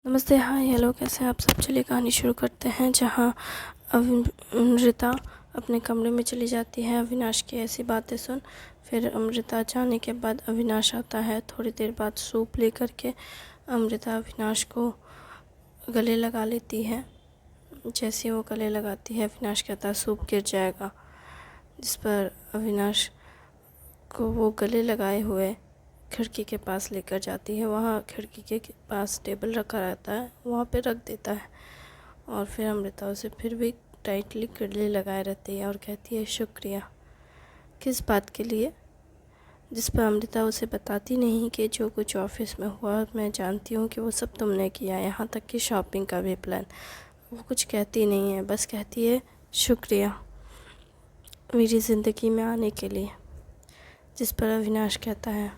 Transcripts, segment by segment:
नमस्ते, हाय, हेलो, कैसे हैं आप सब। चलिए कहानी शुरू करते हैं। जहाँ अमृता अपने कमरे में चली जाती है अविनाश की ऐसी बातें सुन। फिर अमृता जाने के बाद अविनाश आता है। थोड़ी देर बाद सूप लेकर के अमृता अविनाश को गले लगा लेती है। जैसे वो गले लगाती है, अविनाश कहता है सूप गिर जाएगा, जिस पर अविनाश को वो गले लगाए हुए खिड़की के पास लेकर जाती है। वहाँ खिड़की के पास टेबल रखा रहता है, वहाँ पे रख देता है। और फिर अमृता उसे फिर भी टाइटली गले लगाए रहती है और कहती है शुक्रिया। किस बात के लिए? जिस पर अमृता उसे बताती नहीं कि जो कुछ ऑफिस में हुआ मैं जानती हूँ कि वो सब तुमने किया, यहाँ तक कि शॉपिंग का भी प्लान। वो कुछ कहती नहीं है, बस कहती है शुक्रिया मेरी ज़िंदगी में आने के लिए। जिस पर अविनाश कहता है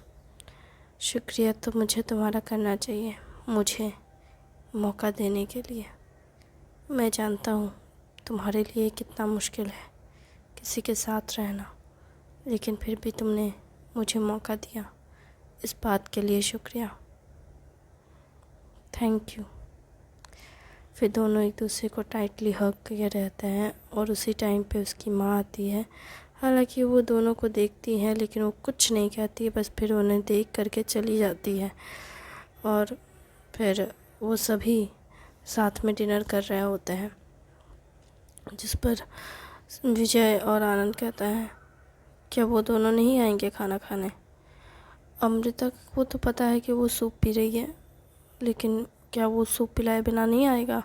शुक्रिया तो मुझे तुम्हारा करना चाहिए, मुझे मौका देने के लिए। मैं जानता हूँ तुम्हारे लिए कितना मुश्किल है किसी के साथ रहना, लेकिन फिर भी तुमने मुझे मौका दिया, इस बात के लिए शुक्रिया, थैंक यू। फिर दोनों एक दूसरे को टाइटली हग किए रहते हैं और उसी टाइम पे उसकी माँ आती है। हालांकि वो दोनों को देखती है लेकिन वो कुछ नहीं कहती है, बस फिर उन्हें देख करके चली जाती है। और फिर वो सभी साथ में डिनर कर रहे होते हैं, जिस पर विजय और आनंद कहता है क्या वो दोनों नहीं आएंगे खाना खाने? अमृता को तो पता है कि वो सूप पी रही है, लेकिन क्या वो सूप पिलाए बिना नहीं आएगा?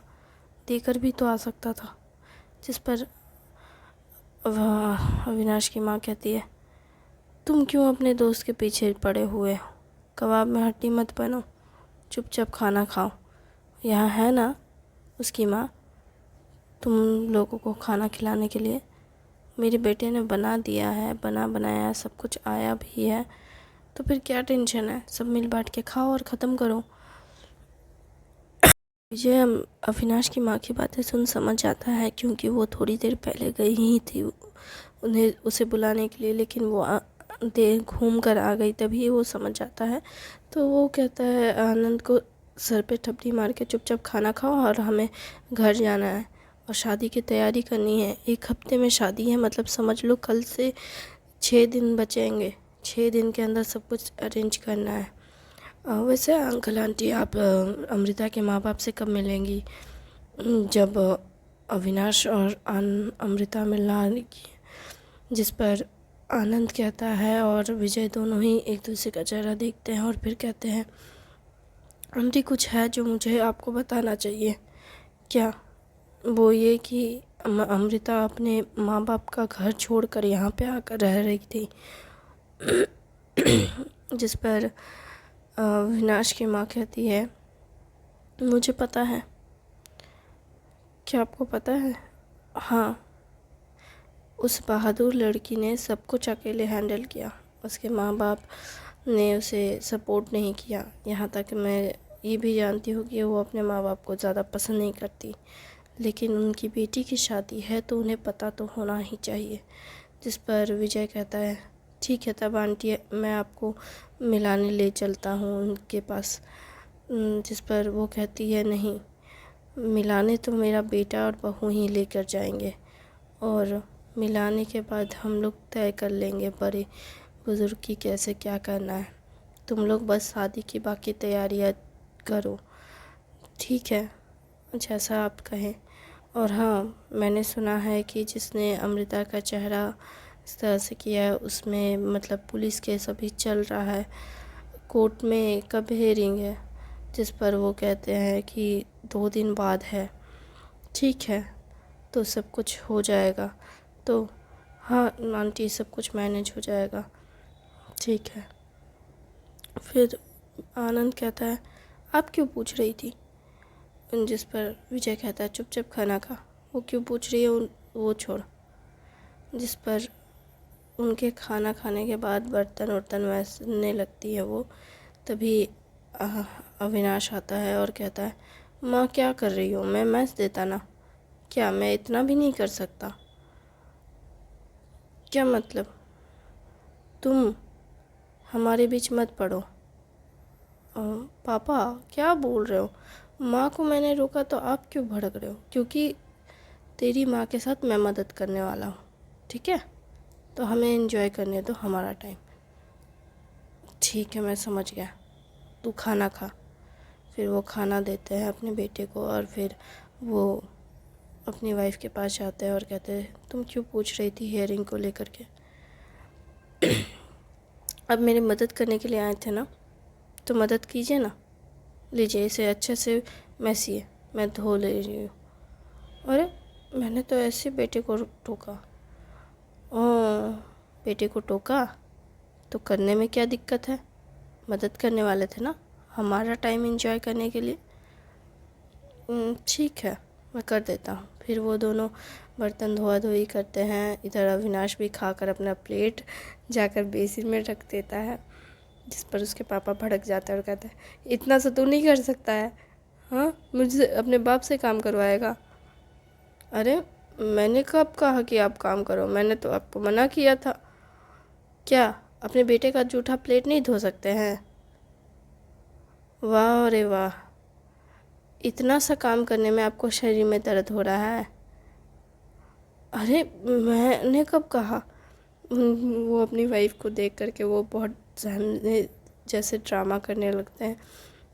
देकर भी तो आ सकता था। जिस पर अविनाश की माँ कहती है तुम क्यों अपने दोस्त के पीछे पड़े हुए हो? कबाब में हड्डी मत बनो, चुपचाप खाना खाओ। यहाँ है ना उसकी माँ तुम लोगों को खाना खिलाने के लिए। मेरे बेटे ने बना दिया है, बना बनाया सब कुछ आया भी है, तो फिर क्या टेंशन है? सब मिल बांट के खाओ और ख़त्म करो। विजय अविनाश की माँ की बातें सुन समझ आता है, क्योंकि वो थोड़ी देर पहले गई ही थी उन्हें उसे बुलाने के लिए, लेकिन वो देर घूम कर आ गई, तभी वो समझ जाता है। तो वो कहता है आनंद को सर पे थपड़ी मार के चुपचाप खाना खाओ और हमें घर जाना है और शादी की तैयारी करनी है। 1 हफ्ते में शादी है, मतलब समझ लो कल से 6 दिन बचेंगे। 6 दिन के अंदर सब कुछ अरेंज करना है। वैसे अंकल आंटी आप अमृता के माँ बाप से कब मिलेंगी? जब अविनाश और अमृता मिलना की। जिस पर आनंद कहता है और विजय दोनों ही एक दूसरे का चेहरा देखते हैं और फिर कहते हैं आंटी कुछ है जो मुझे आपको बताना चाहिए। क्या? वो ये कि अमृता अपने माँ बाप का घर छोड़कर यहाँ पे आकर रह रही थी। जिस पर अविनाश की माँ कहती है मुझे पता है। क्या आपको पता है? हाँ, उस बहादुर लड़की ने सब कुछ अकेले हैंडल किया। उसके माँ बाप ने उसे सपोर्ट नहीं किया। यहाँ तक मैं ये भी जानती हूँ कि वो अपने माँ बाप को ज़्यादा पसंद नहीं करती, लेकिन उनकी बेटी की शादी है तो उन्हें पता तो होना ही चाहिए। जिस पर विजय कहता है ठीक है तब आंटी मैं आपको मिलाने ले चलता हूँ उनके पास। जिस पर वो कहती है नहीं, मिलाने तो मेरा बेटा और बहू ही लेकर जाएंगे और मिलाने के बाद हम लोग तय कर लेंगे बड़े बुज़ुर्ग की कैसे क्या करना है। तुम लोग बस शादी की बाकी तैयारियां करो, ठीक है? जैसा आप कहें। और हाँ, मैंने सुना है कि जिसने अमृता का चेहरा इस तरह से किया है उसमें मतलब पुलिस केस अभी चल रहा है, कोर्ट में कब हेयरिंग है? जिस पर वो कहते हैं कि 2 दिन बाद है। ठीक है, तो सब कुछ हो जाएगा। तो हाँ आंटी सब कुछ मैनेज हो जाएगा, ठीक है। फिर आनंद कहता है आप क्यों पूछ रही थी? जिस पर विजय कहता है चुपचाप खाना खा। वो क्यों पूछ रही है वो छोड़। जिस पर उनके खाना खाने के बाद बर्तन वर्तन मैसने लगती है वो, तभी अविनाश आता है और कहता है माँ क्या कर रही हो? मैं मैस देता ना। क्या मैं इतना भी नहीं कर सकता? क्या मतलब? तुम हमारे बीच मत पड़ो। पापा क्या बोल रहे हो? माँ को मैंने रोका तो आप क्यों भड़क रहे हो? क्योंकि तेरी माँ के साथ मैं मदद करने वाला हूँ, ठीक है? तो हमें एंजॉय करने दो हमारा टाइम। ठीक है, मैं समझ गया। तू खाना खा। फिर वो खाना देते हैं अपने बेटे को और फिर वो अपनी वाइफ के पास जाते हैं और कहते हैं, तुम क्यों पूछ रही थी हेयरिंग को लेकर के? अब मेरी मदद करने के लिए आए थे ना, तो मदद कीजिए ना। लीजिए, इसे अच्छे से मैसी है, मैं धो ले रही हूँ। अरे, मैंने तो ऐसे बेटे को टोका। ओह, बेटे को टोका तो करने में क्या दिक्कत है? मदद करने वाले थे ना, हमारा टाइम एंजॉय करने के लिए। ठीक है, मैं कर देता हूँ। फिर वो दोनों बर्तन धोआ धोई करते हैं। इधर अविनाश भी खाकर अपना प्लेट जाकर बेसिन में रख देता है, जिस पर उसके पापा भड़क जाते हैं और कहते हैं, इतना सा तू नहीं कर सकता है? हाँ, मुझसे अपने बाप से काम करवाएगा? अरे, मैंने कब कहा कि आप काम करो? मैंने तो आपको मना किया था। क्या अपने बेटे का जूठा प्लेट नहीं धो सकते हैं? वाह रे वाह, इतना सा काम करने में आपको शरीर में दर्द हो रहा है? अरे, मैंने कब कहा? वो अपनी वाइफ को देख करके वो बहुत सहमने जैसे ड्रामा करने लगते हैं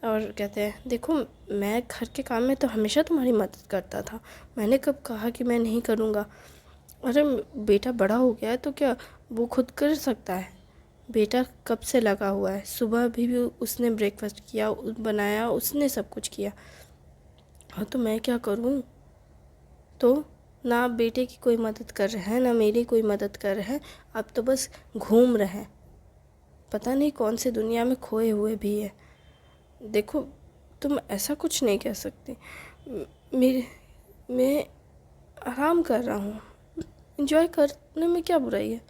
और कहते हैं, देखो, मैं घर के काम में तो हमेशा तुम्हारी मदद करता था, मैंने कब कहा कि मैं नहीं करूँगा? अरे, बेटा बड़ा हो गया है तो क्या वो खुद कर सकता है? बेटा कब से लगा हुआ है, सुबह भी उसने ब्रेकफास्ट किया, बनाया, उसने सब कुछ किया। हाँ, तो मैं क्या करूँ? तो ना बेटे की कोई मदद कर रहे हैं, ना मेरी कोई मदद कर रहे हैं। अब तो बस घूम रहे हैं, पता नहीं कौन सी दुनिया में खोए हुए भी है। देखो, तुम ऐसा कुछ नहीं कह सकती। मेरे मैं आराम कर रहा हूँ, एंजॉय करने में क्या बुराई है?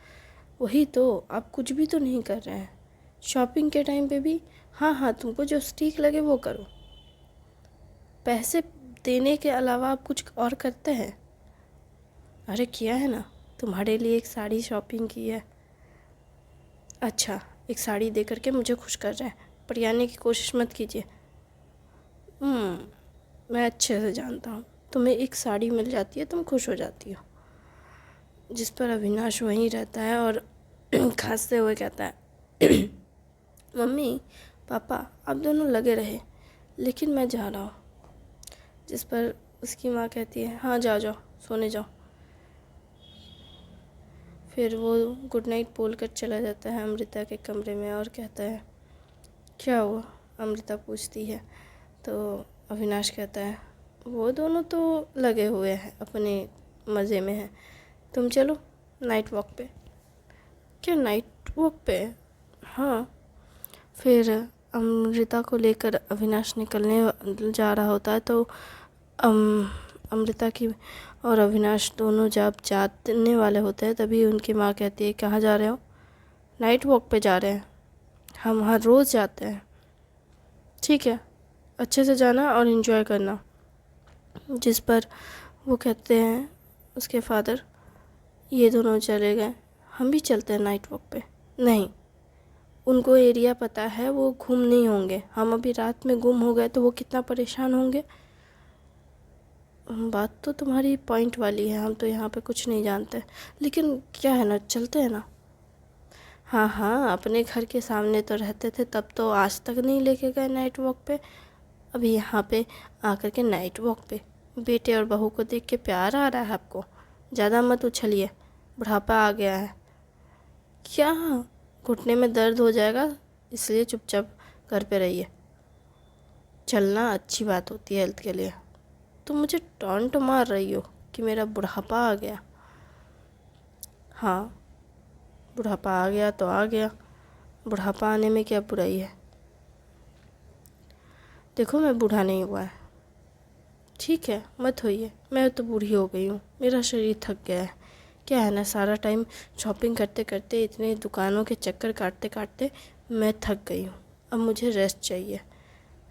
वही तो, आप कुछ भी तो नहीं कर रहे हैं। शॉपिंग के टाइम पे भी हाँ हाँ, तुमको जो ठीक लगे वो करो। पैसे देने के अलावा आप कुछ और करते हैं? अरे, किया है ना, तुम्हारे लिए एक साड़ी शॉपिंग की है। अच्छा, एक साड़ी दे करके मुझे खुश कर रहे हैं, पटियाने की कोशिश मत कीजिए। मैं अच्छे से जानता हूँ, तुम्हें एक साड़ी मिल जाती है, तुम खुश हो जाती हो। जिस पर अविनाश वहीं रहता है और खांसते हुए कहता है, मम्मी पापा आप दोनों लगे रहे, लेकिन मैं जा रहा हूँ। जिस पर उसकी माँ कहती है, हाँ जाओ जाओ, सोने जाओ। फिर वो गुड नाइट बोल कर चला जाता है अमृता के कमरे में और कहता है, क्या हुआ? अमृता पूछती है। तो अविनाश कहता है, वो दोनों तो लगे हुए हैं, अपने मज़े में हैं, तुम चलो नाइट वॉक पे। क्या नाइट वॉक पे? हाँ। फिर अमृता को लेकर अविनाश निकलने जा रहा होता है, तो अमृता की और अविनाश दोनों जब जाने वाले होते हैं, तभी उनकी माँ कहती है, कहाँ जा रहे हो? नाइट वॉक पे जा रहे हैं, हम हर रोज़ जाते हैं। ठीक है, अच्छे से जाना और इन्जॉय करना। जिस पर वो कहते हैं, उसके फादर, ये दोनों चले गए, हम भी चलते हैं नाइट वॉक पे। नहीं, उनको एरिया पता है, वो गुम नहीं होंगे। हम अभी रात में गुम हो गए तो वो कितना परेशान होंगे। बात तो तुम्हारी पॉइंट वाली है, हम तो यहाँ पे कुछ नहीं जानते, लेकिन क्या है ना, चलते हैं ना। हाँ हाँ, अपने घर के सामने तो रहते थे, तब तो आज तक नहीं लेके गए नाइट वॉक पे। अभी यहाँ पे आकर के नाइट वॉक पे बेटे और बहू को देख के प्यार आ रहा है आपको? ज़्यादा मत उछलिए, बुढ़ापा आ गया है। क्या? घुटने में दर्द हो जाएगा, इसलिए चुपचाप घर पे रहिए। चलना अच्छी बात होती है हेल्थ के लिए। तुम मुझे टॉन्ट मार रही हो कि मेरा बुढ़ापा आ गया? हाँ, बुढ़ापा आ गया तो आ गया, बुढ़ापा आने में क्या बुराई है? देखो, मैं बूढ़ा नहीं हुआ है, ठीक है, मत होइए। मैं तो बूढ़ी हो गई हूँ, मेरा शरीर थक गया है। क्या है ना, सारा टाइम शॉपिंग करते करते, इतने दुकानों के चक्कर काटते काटते मैं थक गई हूँ। अब मुझे रेस्ट चाहिए।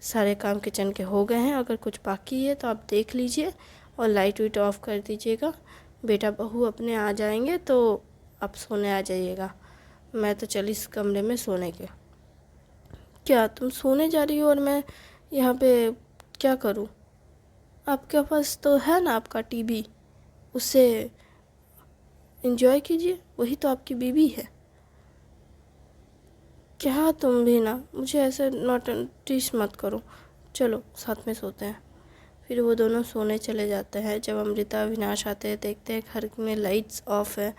सारे काम किचन के हो गए हैं, अगर कुछ बाकी है तो आप देख लीजिए और लाइट वाइट ऑफ कर दीजिएगा। बेटा बहू अपने आ जाएंगे तो आप सोने आ जाइएगा। मैं तो चली इस कमरे में सोने के। क्या तुम सोने जा रही हो और मैं यहाँ पे क्या करूं? आपके पास तो है ना आपका टीवी, उससे एंजॉय कीजिए, वही तो आपकी बीवी है। क्या तुम भी ना, मुझे ऐसे नॉटिस मत करो। चलो साथ में सोते हैं। फिर वो दोनों सोने चले जाते हैं। जब अमृता अविनाश आते हैं, देखते हैं घर में लाइट्स ऑफ है।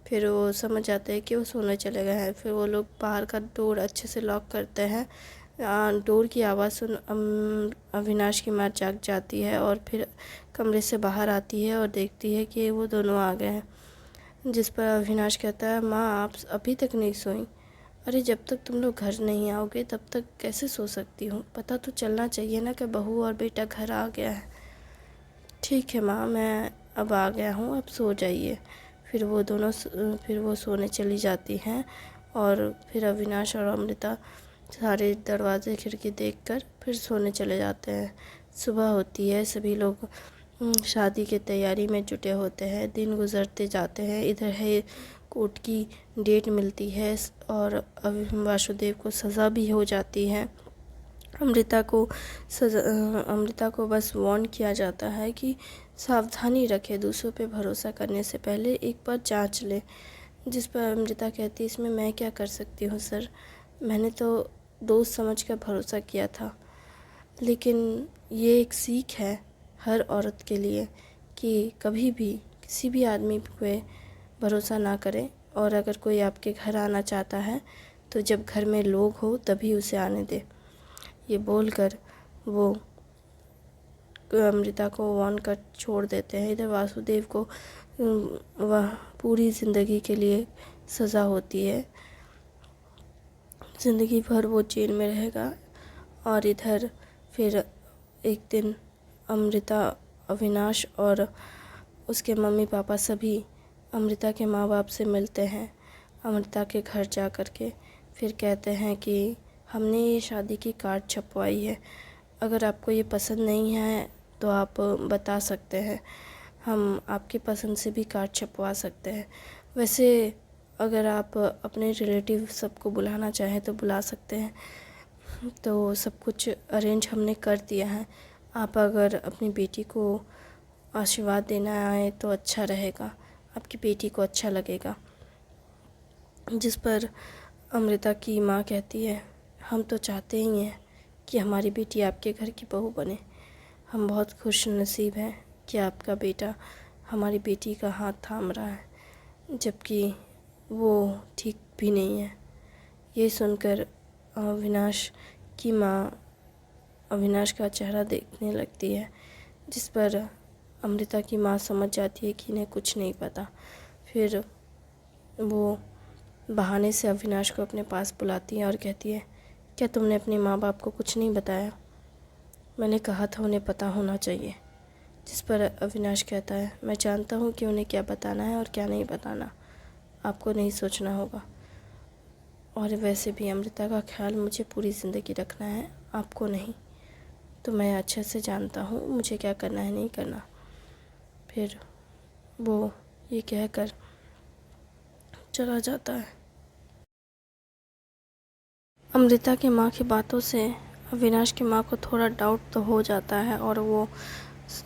फिर वो समझ जाते हैं कि वो सोने चले गए हैं। फिर वो लोग बाहर का डोर अच्छे से लॉक करते हैं। डोर की आवाज़ सुन अविनाश की माँ जाग जाती है और फिर कमरे से बाहर आती है और देखती है कि वो दोनों आ गए हैं। जिस पर अविनाश कहता है, माँ आप अभी तक नहीं सोई? अरे जब तक तुम लोग घर नहीं आओगे तब तक कैसे सो सकती हूँ? पता तो चलना चाहिए ना कि बहू और बेटा घर आ गया है। ठीक है माँ, मैं अब आ गया हूँ, अब सो जाइए। फिर वो सोने चली जाती हैं और फिर अविनाश और अमृता सारे दरवाजे खिड़की देखकर फिर सोने चले जाते हैं। सुबह होती है, सभी लोग शादी की तैयारी में जुटे होते हैं। दिन गुजरते जाते हैं। इधर है कोर्ट की डेट मिलती है और वासुदेव को सज़ा भी हो जाती है। अमृता को बस वार्न किया जाता है कि सावधानी रखे, दूसरों पे भरोसा करने से पहले एक बार जांच ले। जिस पर अमृता कहती है, इसमें मैं क्या कर सकती हूँ सर, मैंने तो दोस्त समझकर भरोसा किया था। लेकिन ये एक सीख है हर औरत के लिए कि कभी भी किसी भी आदमी पे भरोसा ना करें, और अगर कोई आपके घर आना चाहता है तो जब घर में लोग हो तभी उसे आने दे। ये बोलकर वो अमृता को वार्न कर छोड़ देते हैं। इधर वासुदेव को वह पूरी ज़िंदगी के लिए सज़ा होती है, ज़िंदगी भर वो जेल में रहेगा। और इधर फिर एक दिन अमृता, अविनाश और उसके मम्मी पापा सभी अमृता के माँ बाप से मिलते हैं अमृता के घर जा कर के। फिर कहते हैं कि हमने ये शादी की कार्ड छपवाई है, अगर आपको ये पसंद नहीं है तो आप बता सकते हैं, हम आपकी पसंद से भी कार्ड छपवा सकते हैं। वैसे अगर आप अपने रिलेटिव सबको बुलाना चाहें तो बुला सकते हैं, तो सब कुछ अरेंज हमने कर दिया है। आप अगर अपनी बेटी को आशीर्वाद देना आए तो अच्छा रहेगा, आपकी बेटी को अच्छा लगेगा। जिस पर अमृता की माँ कहती है, हम तो चाहते ही हैं कि हमारी बेटी आपके घर की बहू बने। हम बहुत खुश नसीब हैं कि आपका बेटा हमारी बेटी का हाथ थाम रहा है, जबकि वो ठीक भी नहीं है। ये सुनकर अविनाश की माँ अविनाश का चेहरा देखने लगती है, जिस पर अमृता की माँ समझ जाती है कि इन्हें कुछ नहीं पता। फिर वो बहाने से अविनाश को अपने पास बुलाती है और कहती है, क्या तुमने अपने माँ बाप को कुछ नहीं बताया? मैंने कहा था उन्हें पता होना चाहिए। जिस पर अविनाश कहता है, मैं जानता हूँ कि उन्हें क्या बताना है और क्या नहीं बताना, आपको नहीं सोचना होगा। और वैसे भी अमृता का ख्याल मुझे पूरी ज़िंदगी रखना है, आपको नहीं, तो मैं अच्छे से जानता हूँ मुझे क्या करना है नहीं करना। फिर वो ये कहकर चला जाता है। अमृता की माँ की बातों से अविनाश की माँ को थोड़ा डाउट तो हो जाता है और वो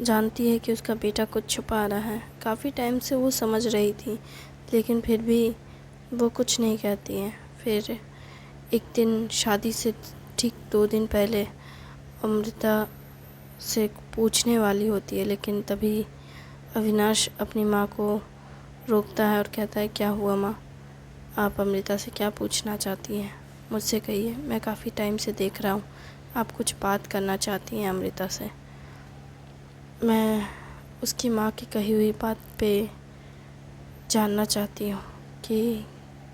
जानती है कि उसका बेटा कुछ छुपा रहा है। काफ़ी टाइम से वो समझ रही थी, लेकिन फिर भी वो कुछ नहीं कहती है। फिर एक दिन शादी से ठीक 2 दिन पहले अमृता से पूछने वाली होती है, लेकिन तभी अविनाश अपनी माँ को रोकता है और कहता है, क्या हुआ माँ, आप अमृता से क्या पूछना चाहती हैं? मुझसे कहिए, मैं काफ़ी टाइम से देख रहा हूँ आप कुछ बात करना चाहती हैं अमृता से। मैं उसकी माँ की कही हुई बात पे जानना चाहती हूँ कि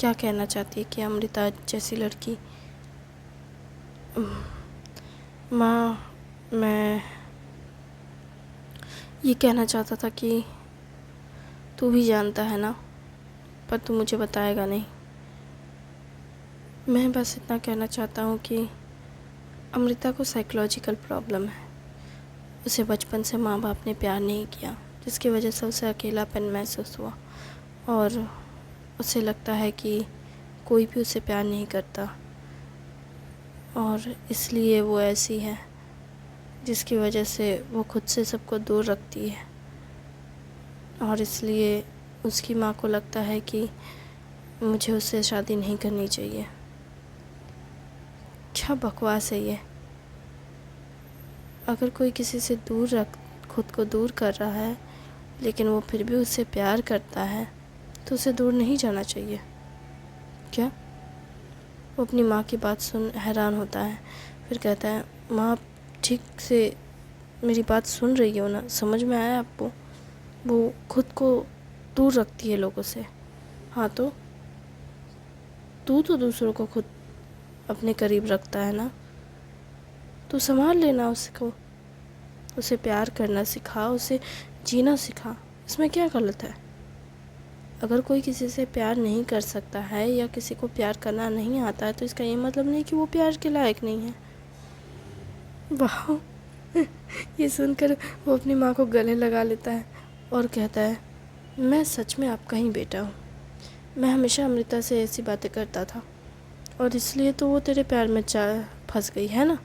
क्या कहना चाहती है कि अमृता जैसी लड़की। माँ, मैं ये कहना चाहता था कि तू भी जानता है ना, पर तू मुझे बताएगा नहीं। मैं बस इतना कहना चाहता हूँ कि अमृता को साइकोलॉजिकल प्रॉब्लम है। उसे बचपन से माँ बाप ने प्यार नहीं किया, जिसकी वजह से उसे अकेलापन महसूस हुआ और उसे लगता है कि कोई भी उसे प्यार नहीं करता और इसलिए वो ऐसी है। जिसकी वजह से वो खुद से सबको दूर रखती है, और इसलिए उसकी माँ को लगता है कि मुझे उससे शादी नहीं करनी चाहिए। क्या बकवास है ये। अगर कोई किसी से खुद को दूर कर रहा है लेकिन वो फिर भी उससे प्यार करता है तो उसे दूर नहीं जाना चाहिए क्या? वो अपनी माँ की बात सुन हैरान होता है, फिर कहता है, माँ आप ठीक से मेरी बात सुन रही हो ना? समझ में आया आपको? वो खुद को दूर रखती है लोगों से। हाँ तो तू तो दूसरों को खुद अपने करीब रखता है ना, तू संभाल लेना उसको, उसे प्यार करना सिखा, उसे जीना सिखा। इसमें क्या गलत है? अगर कोई किसी से प्यार नहीं कर सकता है या किसी को प्यार करना नहीं आता है तो इसका ये मतलब नहीं कि वो प्यार के लायक नहीं है। वाह ये सुनकर वो अपनी माँ को गले लगा लेता है और कहता है, मैं सच में आपका ही बेटा हूँ। मैं हमेशा अमृता से ऐसी बातें करता था और इसलिए तो वो तेरे प्यार में फंस गई है ना?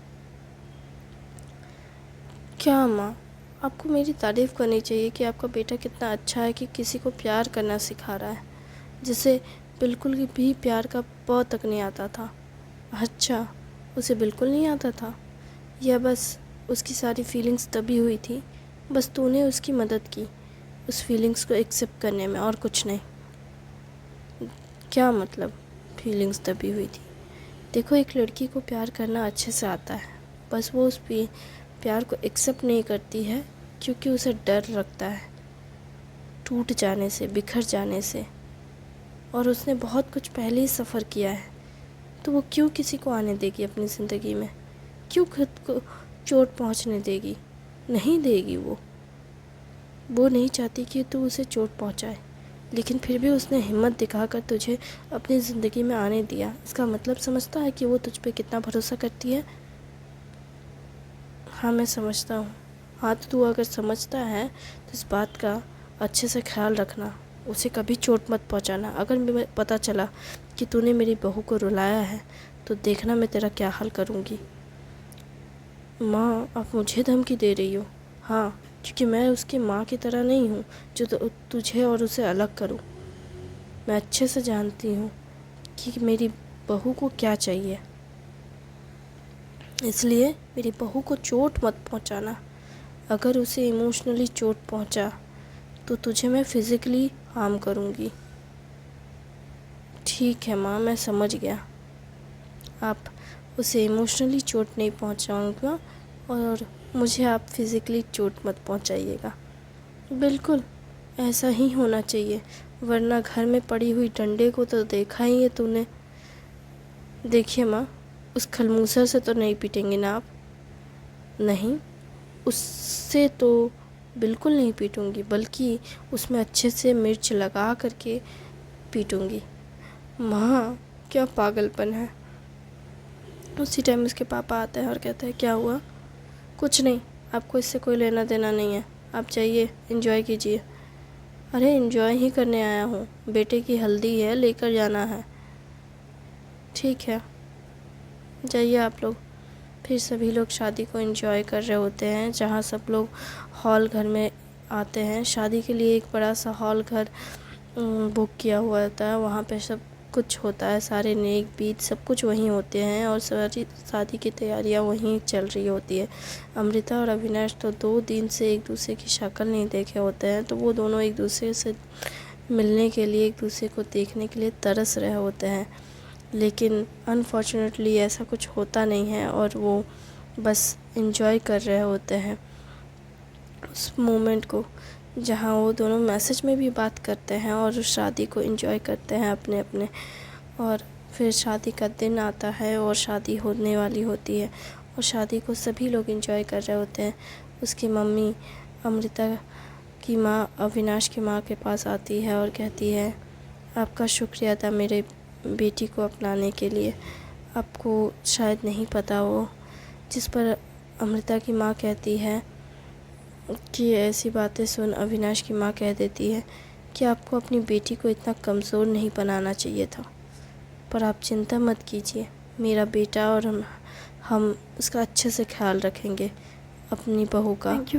क्या माँ, आपको मेरी तारीफ़ करनी चाहिए कि आपका बेटा कितना अच्छा है कि किसी को प्यार करना सिखा रहा है, जिसे बिल्कुल भी प्यार का प तक नहीं आता था। अच्छा, उसे बिल्कुल नहीं आता था, या बस उसकी सारी फीलिंग्स दबी हुई थी, बस तूने उसकी मदद की उस फीलिंग्स को एक्सेप्ट करने में, और कुछ नहीं। क्या मतलब फीलिंग्स दबी हुई थी? देखो, एक लड़की को प्यार करना अच्छे से आता है, बस वो उस प्यार को एक्सेप्ट नहीं करती है क्योंकि उसे डर लगता है टूट जाने से, बिखर जाने से, और उसने बहुत कुछ पहले ही सफ़र किया है, तो वो क्यों किसी को आने देगी अपनी ज़िंदगी में? क्यों खुद को चोट पहुंचने देगी? नहीं देगी। वो नहीं चाहती कि तू उसे चोट पहुंचाए, लेकिन फिर भी उसने हिम्मत दिखाकर तुझे अपनी ज़िंदगी में आने दिया। इसका मतलब समझता है कि वो तुझ पे कितना भरोसा करती है। हाँ, मैं समझता हूँ। हाँ, तो तू अगर समझता है तो इस बात का अच्छे से ख्याल रखना, उसे कभी चोट मत पहुँचाना। अगर मुझे पता चला कि तूने मेरी बहू को रुलाया है तो देखना मैं तेरा क्या हाल करूँगी। माँ, आप मुझे धमकी दे रही हो? हाँ, क्योंकि मैं उसकी माँ की तरह नहीं हूँ जो तुझे और उसे अलग करूँ। मैं अच्छे से जानती हूँ कि मेरी बहू को क्या चाहिए, इसलिए मेरी बहू को चोट मत पहुँचाना। अगर उसे इमोशनली चोट पहुँचा तो तुझे मैं फ़िज़िकली हार्म करूँगी। ठीक है माँ, मैं समझ गया। आप उसे इमोशनली चोट नहीं पहुँचाऊँगा और मुझे आप फ़िज़िकली चोट मत पहुँचाइएगा। बिल्कुल ऐसा ही होना चाहिए, वरना घर में पड़ी हुई डंडे को तो देखा ही है तूने। देखिए माँ, उस खलमूसर से तो नहीं पीटेंगे ना आप? नहीं, उससे तो बिल्कुल नहीं पीटूँगी, बल्कि उसमें अच्छे से मिर्च लगा करके पीटूँगी। माँ, क्या पागलपन है। उसी टाइम उसके पापा आते हैं और कहते हैं, क्या हुआ? कुछ नहीं, आपको इससे कोई लेना देना नहीं है, आप जाइए, एंजॉय कीजिए। अरे एंजॉय ही करने आया हूँ, बेटे की हल्दी है, लेकर जाना है। ठीक है, जाइए आप लोग। फिर सभी लोग शादी को एंजॉय कर रहे होते हैं, जहाँ सब लोग हॉल घर में आते हैं। शादी के लिए एक बड़ा सा हॉल घर बुक किया हुआ होता है, वहाँ पे सब कुछ होता है, सारे नेक बीत सब कुछ वहीं होते हैं और सारी शादी की तैयारियां वहीं चल रही होती है। अमृता और अविनाश तो 2 दिन से एक दूसरे की शक्ल नहीं देखे होते हैं, तो वो दोनों एक दूसरे से मिलने के लिए, एक दूसरे को देखने के लिए तरस रहे होते हैं, लेकिन अनफॉर्चुनेटली ऐसा कुछ होता नहीं है और वो बस एंजॉय कर रहे होते हैं उस मोमेंट को, जहाँ वो दोनों मैसेज में भी बात करते हैं और उस शादी को एंजॉय करते हैं अपने अपने। और फिर शादी का दिन आता है और शादी होने वाली होती है और शादी को सभी लोग एंजॉय कर रहे होते हैं। उसकी मम्मी अमृता की माँ अविनाश की माँ के पास आती है और कहती है, आपका शुक्रिया था मेरे बेटी को अपनाने के लिए। आपको शायद नहीं पता हो। जिस पर अमृता की माँ कहती है कि ऐसी बातें सुन अविनाश की माँ कह देती है कि आपको अपनी बेटी को इतना कमज़ोर नहीं बनाना चाहिए था, पर आप चिंता मत कीजिए, मेरा बेटा और हम उसका अच्छे से ख्याल रखेंगे। अपनी बहू का। Thank you.